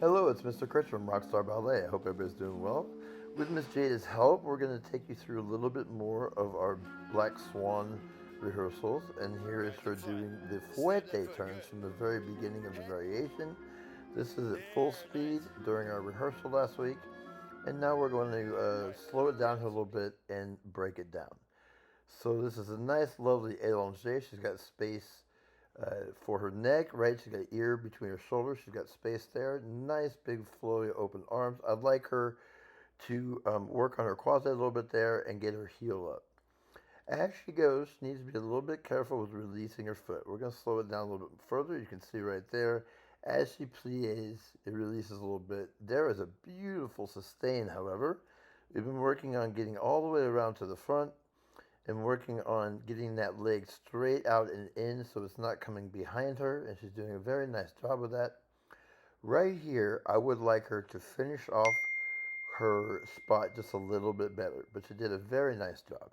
Hello, it's Mr. Chris from Rockstar Ballet. I hope everybody's doing well. With Miss Jada's help, we're going to take you through a little bit more of our Black Swan rehearsals, and here is her doing the Fouetté turns from the very beginning of the variation. This is at full speed during our rehearsal last week, and now we're going to slow it down a little bit and break it down. So this is a nice, lovely allongé. She's got space for her neck, right? She's got an ear between her shoulders. She's got space there. Nice, big, flowy, open arms. I'd like her to work on her quasi a little bit there and get her heel up. As she goes, she needs to be a little bit careful with releasing her foot. We're going to slow it down a little bit further. You can see right there. As she plies, it releases a little bit. There is a beautiful sustain, however. We've been working on getting all the way around to the front and working on getting that leg straight out and in so it's not coming behind her, and she's doing a very nice job of that. Right here, I would like her to finish off her spot just a little bit better, but she did a very nice job.